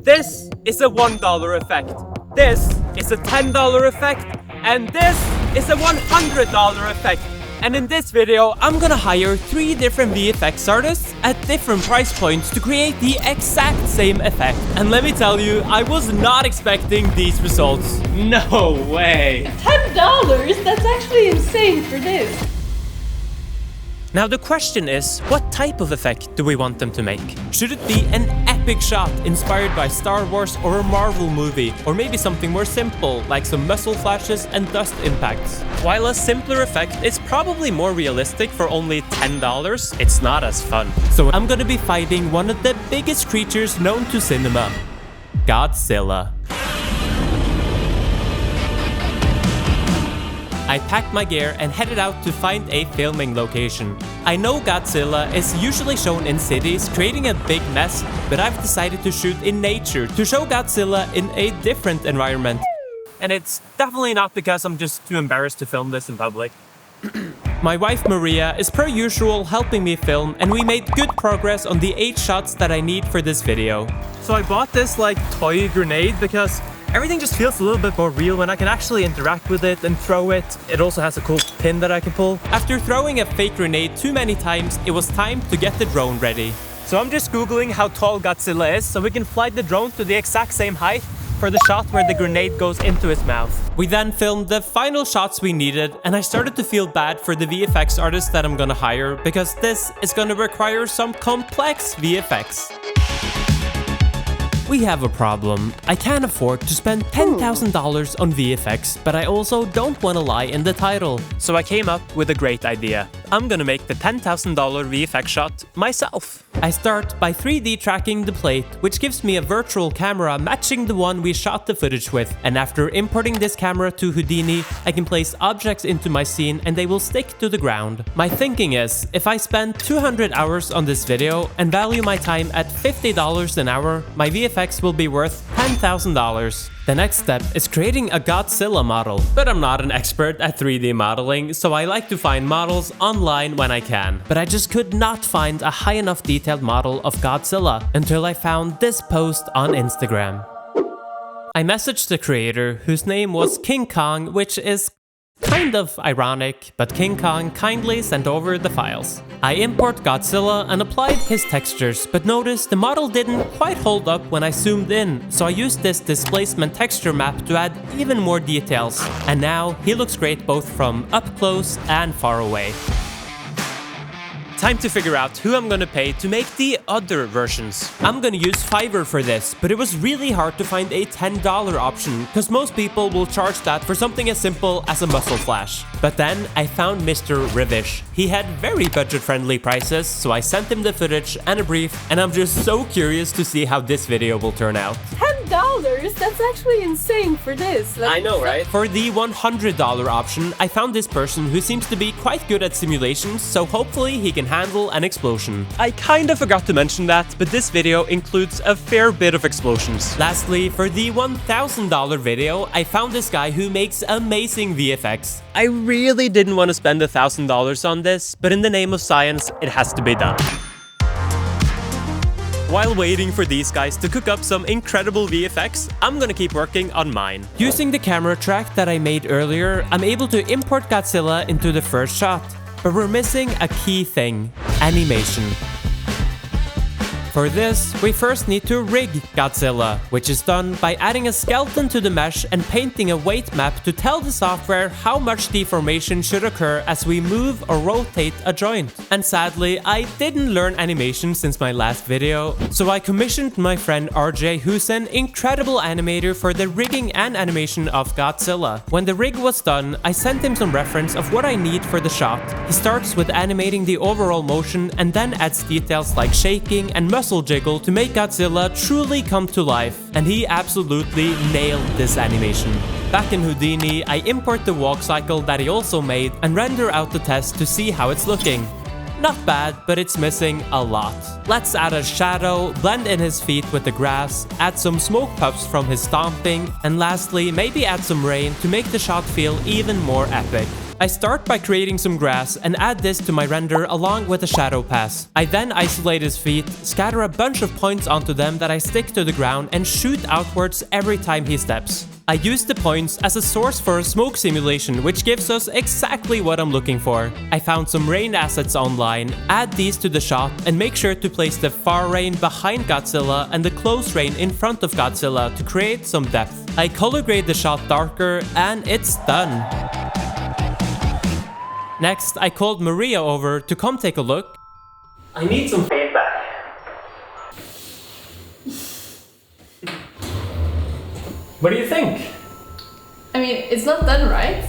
This is a $1 effect. This is a $10 effect. And this is a $100 effect. And in this video, I'm gonna hire 3 different VFX artists at different price points to create the exact same effect. And let me tell you, I was not expecting these results. No way! $10? That's actually insane for this. Now the question is, what type of effect do we want them to make? Should it be an epic shot inspired by Star Wars or a Marvel movie? Or maybe something more simple, like some muzzle flashes and dust impacts? While a simpler effect is probably more realistic for only $10, it's not as fun. So I'm gonna be fighting one of the biggest creatures known to cinema, Godzilla. I packed my gear and headed out to find a filming location. I know Godzilla is usually shown in cities, creating a big mess, but I've decided to shoot in nature to show Godzilla in a different environment. And it's definitely not because I'm just too embarrassed to film this in public. My wife Maria is per usual helping me film, and we made good progress on the 8 shots that I need for this video. So I bought this toy grenade because everything just feels a little bit more real when I can actually interact with it and throw it. It also has a cool pin that I can pull. After throwing a fake grenade too many times, it was time to get the drone ready. So I'm just googling how tall Godzilla is so we can fly the drone to the exact same height for the shot where the grenade goes into his mouth. We then filmed the final shots we needed, and I started to feel bad for the VFX artist that I'm gonna hire because this is gonna require some complex VFX. We have a problem. I can't afford to spend $10,000 on VFX, but I also don't want to lie in the title. So I came up with a great idea. I'm gonna make the $10,000 VFX shot myself. I start by 3D tracking the plate, which gives me a virtual camera matching the one we shot the footage with. And after importing this camera to Houdini, I can place objects into my scene and they will stick to the ground. My thinking is, if I spend 200 hours on this video and value my time at $50 an hour, my VFX will be worth $10,000. The next step is creating a Godzilla model, but I'm not an expert at 3D modeling, so I like to find models online when I can. But I just could not find a high enough detailed model of Godzilla until I found this post on Instagram. I messaged the creator, whose name was King Kong, which is kind of ironic, but King Kong kindly sent over the files. I import Godzilla and applied his textures, but noticed the model didn't quite hold up when I zoomed in, so I used this displacement texture map to add even more details. And now he looks great both from up close and far away. Time to figure out who I'm gonna pay to make the other versions. I'm gonna use Fiverr for this, but it was really hard to find a $10 option, because most people will charge that for something as simple as a muzzle flash. But then I found Mr. Rivish. He had very budget-friendly prices, so I sent him the footage and a brief, and I'm just so curious to see how this video will turn out. $10? That's actually insane for this. I know, right? For the $100 option, I found this person who seems to be quite good at simulations, so hopefully he can handle an explosion. I kinda forgot to mention that, but this video includes a fair bit of explosions. Lastly, for the $1,000 video, I found this guy who makes amazing VFX. I really didn't want to spend $1,000 on this, but in the name of science, it has to be done. While waiting for these guys to cook up some incredible VFX, I'm gonna keep working on mine. Using the camera track that I made earlier, I'm able to import Godzilla into the first shot. But we're missing a key thing: animation. For this, we first need to rig Godzilla, which is done by adding a skeleton to the mesh and painting a weight map to tell the software how much deformation should occur as we move or rotate a joint. And sadly, I didn't learn animation since my last video, so I commissioned my friend RJ, who's an incredible animator, for the rigging and animation of Godzilla. When the rig was done, I sent him some reference of what I need for the shot. He starts with animating the overall motion and then adds details like shaking and muscle jiggle to make Godzilla truly come to life, and he absolutely nailed this animation. Back in Houdini, I import the walk cycle that he also made and render out the test to see how it's looking. Not bad, but it's missing a lot. Let's add a shadow, blend in his feet with the grass, add some smoke puffs from his stomping, and lastly, maybe add some rain to make the shot feel even more epic. I start by creating some grass and add this to my render along with a shadow pass. I then isolate his feet, scatter a bunch of points onto them that I stick to the ground and shoot outwards every time he steps. I use the points as a source for a smoke simulation, which gives us exactly what I'm looking for. I found some rain assets online, add these to the shot, and make sure to place the far rain behind Godzilla and the close rain in front of Godzilla to create some depth. I color grade the shot darker, and it's done. Next, I called Maria over to come take a look. I need some feedback. What do you think? I mean, it's not done right.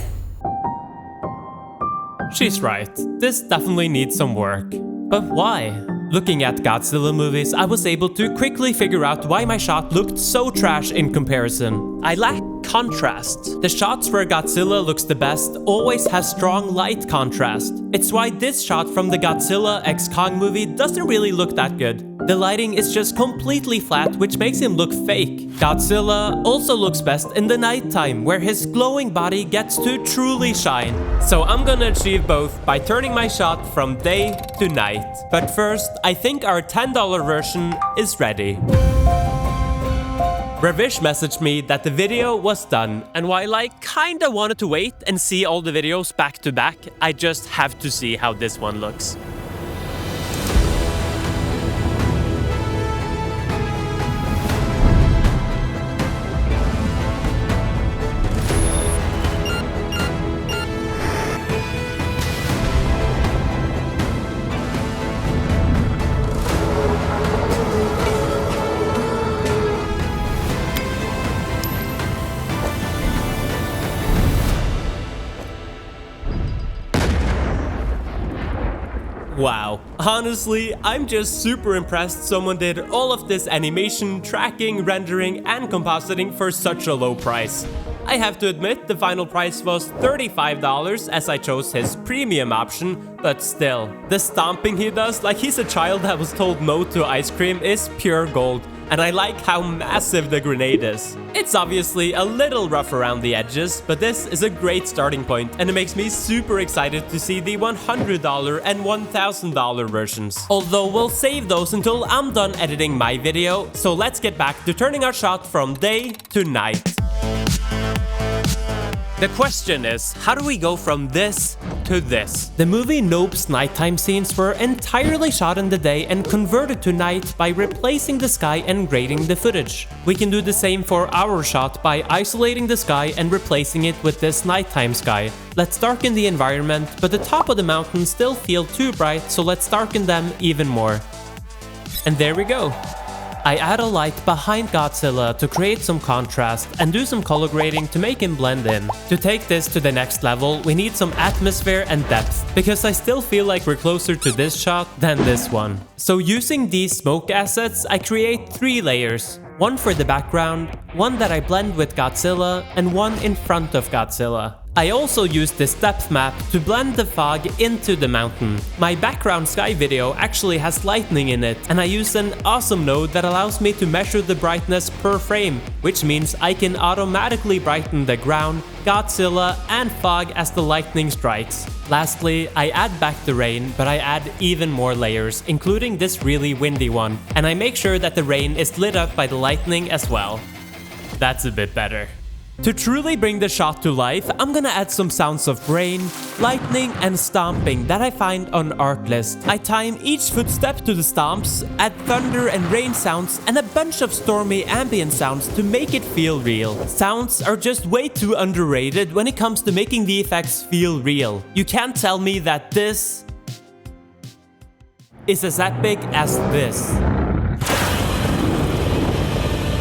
She's right. This definitely needs some work. But why? Looking at Godzilla movies, I was able to quickly figure out why my shot looked so trash in comparison. I lack contrast. The shots where Godzilla looks the best always has strong light contrast. It's why this shot from the Godzilla x Kong movie doesn't really look that good. The lighting is just completely flat, which makes him look fake. Godzilla also looks best in the nighttime, where his glowing body gets to truly shine. So I'm gonna achieve both by turning my shot from day to night. But first, I think our $10 version is ready. Ravish messaged me that the video was done, and while I kinda wanted to wait and see all the videos back to back, I just have to see how this one looks. Wow, honestly, I'm just super impressed someone did all of this animation, tracking, rendering, and compositing for such a low price. I have to admit the final price was $35 as I chose his premium option, but still. The stomping he does like he's a child that was told no to ice cream is pure gold. And I like how massive the grenade is. It's obviously a little rough around the edges, but this is a great starting point, and it makes me super excited to see the $100 and $1,000 versions. Although we'll save those until I'm done editing my video, so let's get back to turning our shot from day to night. The question is, how do we go from this to this? The movie Nope's nighttime scenes were entirely shot in the day and converted to night by replacing the sky and grading the footage. We can do the same for our shot by isolating the sky and replacing it with this nighttime sky. Let's darken the environment, but the top of the mountains still feel too bright, so let's darken them even more. And there we go. I add a light behind Godzilla to create some contrast and do some color grading to make him blend in. To take this to the next level, we need some atmosphere and depth, because I still feel like we're closer to this shot than this one. So using these smoke assets, I create 3 layers. One for the background, one that I blend with Godzilla, and one in front of Godzilla. I also use this depth map to blend the fog into the mountain. My background sky video actually has lightning in it, and I use an awesome node that allows me to measure the brightness per frame, which means I can automatically brighten the ground, Godzilla, and fog as the lightning strikes. Lastly, I add back the rain, but I add even more layers, including this really windy one, and I make sure that the rain is lit up by the lightning as well. That's a bit better. To truly bring the shot to life, I'm gonna add some sounds of rain, lightning, and stomping that I find on Artlist. I time each footstep to the stomps, add thunder and rain sounds, and a bunch of stormy ambient sounds to make it feel real. Sounds are just way too underrated when it comes to making the effects feel real. You can't tell me that this is as epic as this.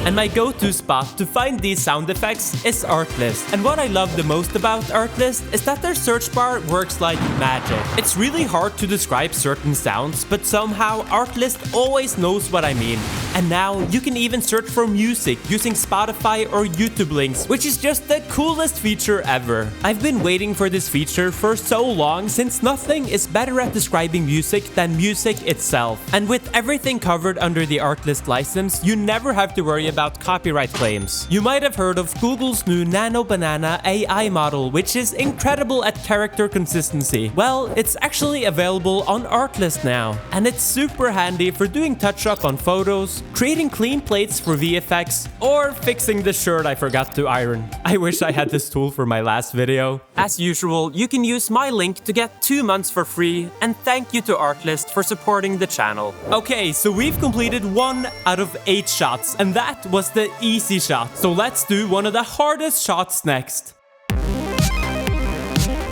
And my go-to spot to find these sound effects is Artlist. And what I love the most about Artlist is that their search bar works like magic. It's really hard to describe certain sounds, but somehow Artlist always knows what I mean. And now you can even search for music using Spotify or YouTube links, which is just the coolest feature ever. I've been waiting for this feature for so long, since nothing is better at describing music than music itself. And with everything covered under the Artlist license, you never have to worry about about copyright claims. You might have heard of Google's new Nano Banana AI model, which is incredible at character consistency. Well, it's actually available on Artlist now, and it's super handy for doing touch-up on photos, creating clean plates for VFX, or fixing the shirt I forgot to iron. I wish I had this tool for my last video. As usual, you can use my link to get 2 months for free, and thank you to Artlist for supporting the channel. Okay, so we've completed 1 out of 8 shots, and that was the easy shot. So let's do one of the hardest shots next.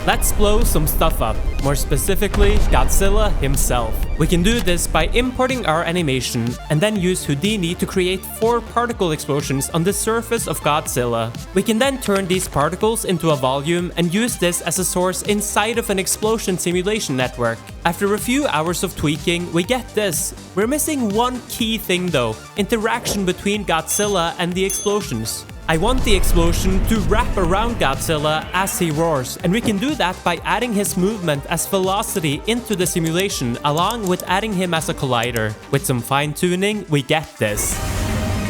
Let's blow some stuff up, more specifically Godzilla himself. We can do this by importing our animation and then use Houdini to create 4 particle explosions on the surface of Godzilla. We can then turn these particles into a volume and use this as a source inside of an explosion simulation network. After a few hours of tweaking, we get this. We're missing one key thing though: interaction between Godzilla and the explosions. I want the explosion to wrap around Godzilla as he roars, and we can do that by adding his movement as velocity into the simulation, along with adding him as a collider. With some fine-tuning, we get this.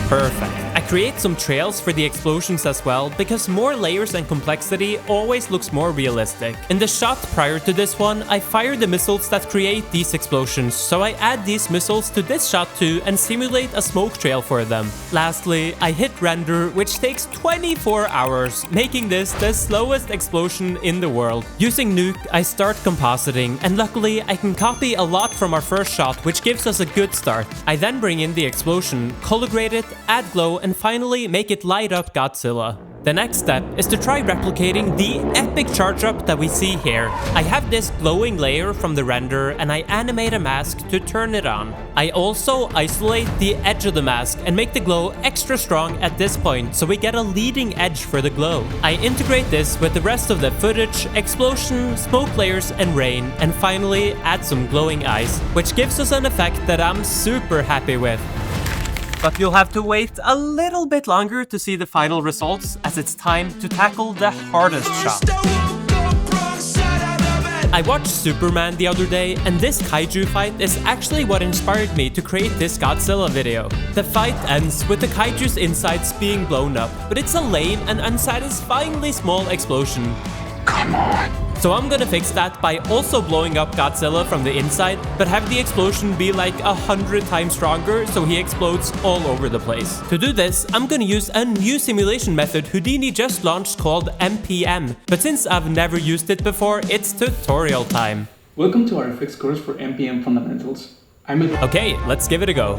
Perfect. I create some trails for the explosions as well, because more layers and complexity always looks more realistic. In the shot prior to this one, I fire the missiles that create these explosions, so I add these missiles to this shot too and simulate a smoke trail for them. Lastly, I hit render, which takes 24 hours, making this the slowest explosion in the world. Using Nuke, I start compositing, and luckily I can copy a lot from our first shot, which gives us a good start. I then bring in the explosion, color grade it, add glow, and finally make it light up Godzilla. The next step is to try replicating the epic charge up that we see here. I have this glowing layer from the render and I animate a mask to turn it on. I also isolate the edge of the mask and make the glow extra strong at this point so we get a leading edge for the glow. I integrate this with the rest of the footage, explosion, smoke layers, and rain, and finally add some glowing eyes, which gives us an effect that I'm super happy with. But you'll have to wait a little bit longer to see the final results, as it's time to tackle the hardest shot. I watched Superman the other day, and this kaiju fight is actually what inspired me to create this Godzilla video. The fight ends with the kaiju's insides being blown up, but it's a lame and unsatisfyingly small explosion. Come on. So I'm gonna fix that by also blowing up Godzilla from the inside, but have the explosion be like 100 times stronger so he explodes all over the place. To do this, I'm gonna use a new simulation method Houdini just launched called MPM, but since I've never used it before, it's tutorial time. Welcome to our FX course for MPM fundamentals. Okay, let's give it a go.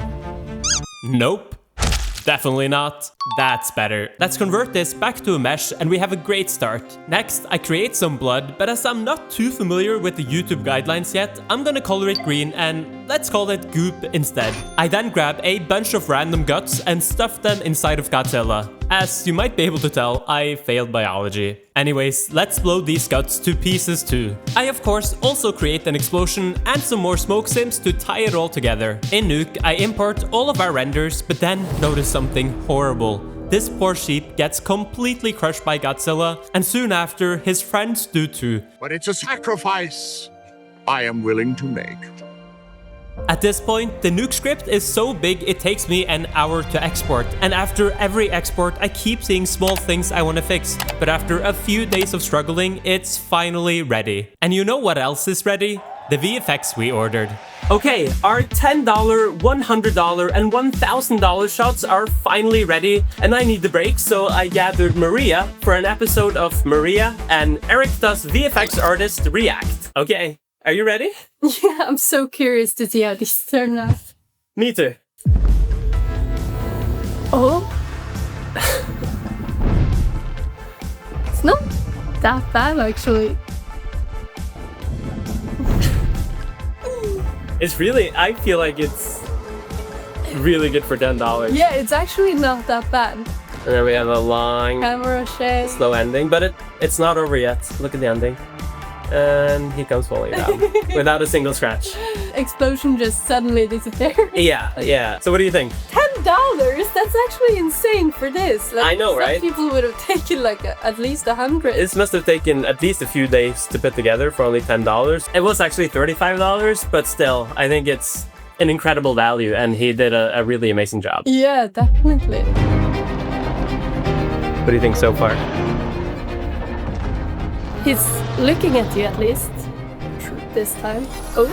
Nope. Definitely not. That's better. Let's convert this back to a mesh and we have a great start. Next, I create some blood, but as I'm not too familiar with the YouTube guidelines yet, I'm gonna color it green and let's call it goop instead. I then grab a bunch of random guts and stuff them inside of Godzilla. As you might be able to tell, I failed biology. Anyways, let's blow these guts to pieces too. I of course also create an explosion and some more smoke sims to tie it all together. In Nuke, I import all of our renders, but then notice something horrible. This poor sheep gets completely crushed by Godzilla, and soon after, his friends do too. But it's a sacrifice I am willing to make. At this point, the Nuke script is so big it takes me an hour to export, and after every export I keep seeing small things I want to fix, but after a few days of struggling, it's finally ready. And you know what else is ready? The VFX we ordered. Okay, our $10, $100, and $1,000 shots are finally ready, and I need the break, so I gathered Maria for an episode of Maria and Eric does VFX artist react. Okay, are you ready? Yeah, I'm so curious to see how these turn out. Me too. Oh. It's not that bad, actually. It's really, I feel like it's really good for $10. Yeah, it's actually not that bad. And then we have a long, Camera shake. slow ending, but it's not over yet. Look at the ending. And he comes falling down without a single scratch. Explosion just suddenly disappeared. Yeah. So what do you think? $10? That's actually insane for this. Like, I know, right? Some people would have taken like at least 100. This must have taken at least a few days to put together for only $10. It was actually $35, but still, I think it's an incredible value, and he did a really amazing job. Yeah, definitely. do you think so far? He's looking at you at least. This time. Oh.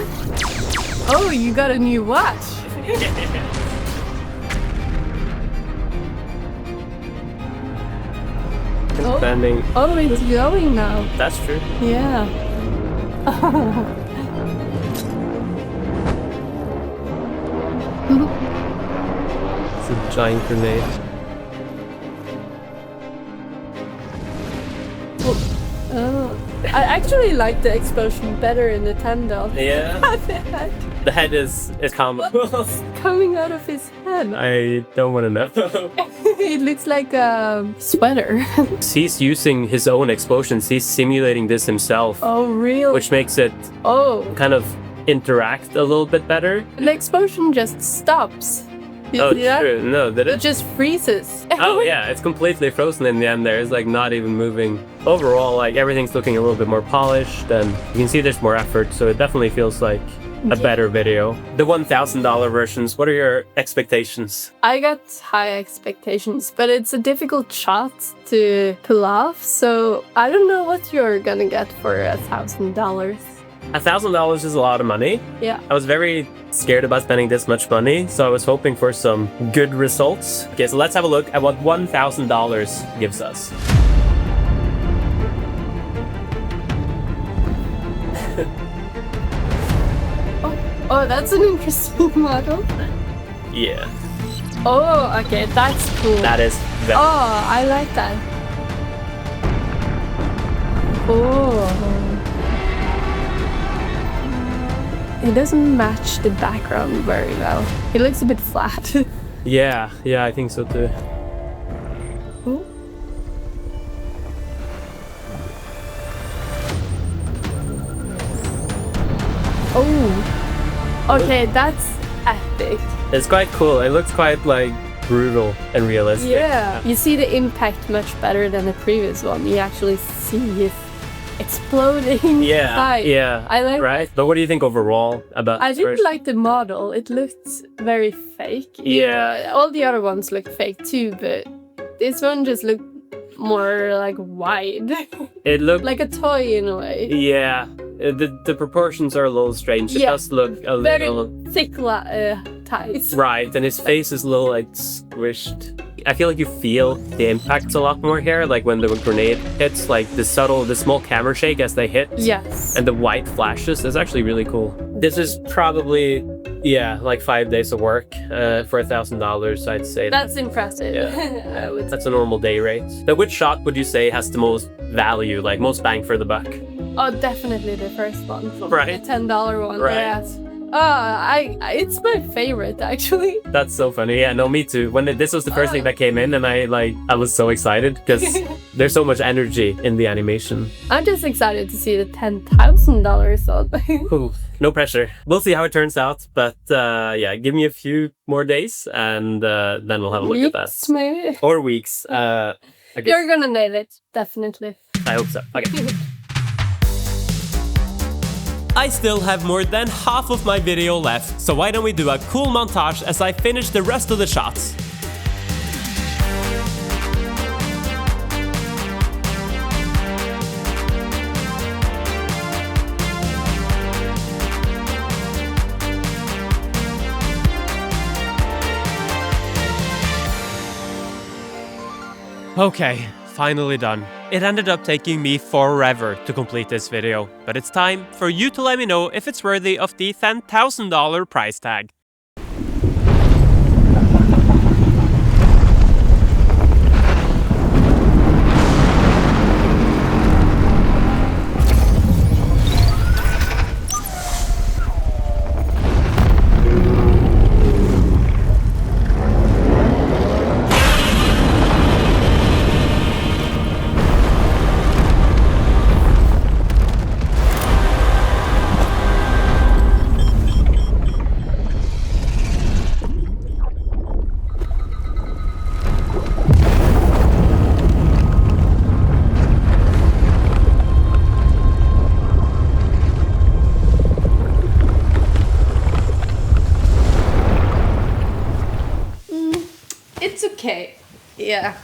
Oh, you got a new watch. Expanding. Oh, it's going now. That's true. Yeah. It's a giant grenade. Oh. I actually like the explosion better in the Tandem. Yeah. The head is common. What's coming out of his head? I don't want to know. It looks like a sweater. He's using his own explosions. He's simulating this himself. Oh, really? Which makes it kind of interact a little bit better. The explosion just stops. Oh, true. No, did It it? just freezes. Oh, yeah, it's completely frozen in the end there. It's like not even moving. Overall, like everything's looking a little bit more polished and you can see there's more effort. So it definitely feels like a better video. The $1,000 versions, what are your expectations? I got high expectations, but it's a difficult shot to pull off. So I don't know what you're gonna get for $1,000. $1,000 is a lot of money. Yeah. I was very scared about spending this much money, so I was hoping for some good results. Okay, so let's have a look at what $1,000 gives us. Oh, that's an interesting model. Yeah. Oh, okay, that's cool. That is very Oh, I like that. Oh. It doesn't match the background very well. It looks a bit flat. Yeah, I think so too. Oh. Oh. Okay, that's epic. It's quite cool. It looks quite like brutal and realistic. Yeah. You see the impact much better than the previous one. You actually see it exploding. Yeah. I like. Right? But what do you think overall about I this didn't version? like the model. It looked very fake. Yeah. All the other ones look fake too, but this one just looked more like wide. It looked like a toy in a way. Yeah. The proportions are a little strange. It does look a very little thick ties. right, and his face is a little like squished. I feel like you feel the impacts a lot more here, like when the grenade hits, like the small camera shake as they hit. Yes. And the white flashes is actually really cool. This is probably, like 5 days of work for $1,000, I'd say. That's impressive. Yeah. That's a normal day rate. But which shot would you say has the most value, like most bang for the buck? Oh, definitely the first one. Right. The $10 one. Right. Yes. It's my favorite actually. That's so funny. Yeah, no, me too. When this was the first thing that came in, and I was so excited because there's so much energy in the animation. I'm just excited to see the $10,000 on. Ooh, no pressure. We'll see how it turns out, but give me a few more days, and then we'll have a look at that. Weeks, maybe. Or weeks. I guess. You're gonna nail it, definitely. I hope so. Okay. I still have more than half of my video left, so why don't we do a cool montage as I finish the rest of the shots. Okay, finally done. It ended up taking me forever to complete this video, but it's time for you to let me know if it's worthy of the $10,000 price tag. It's okay. Yeah.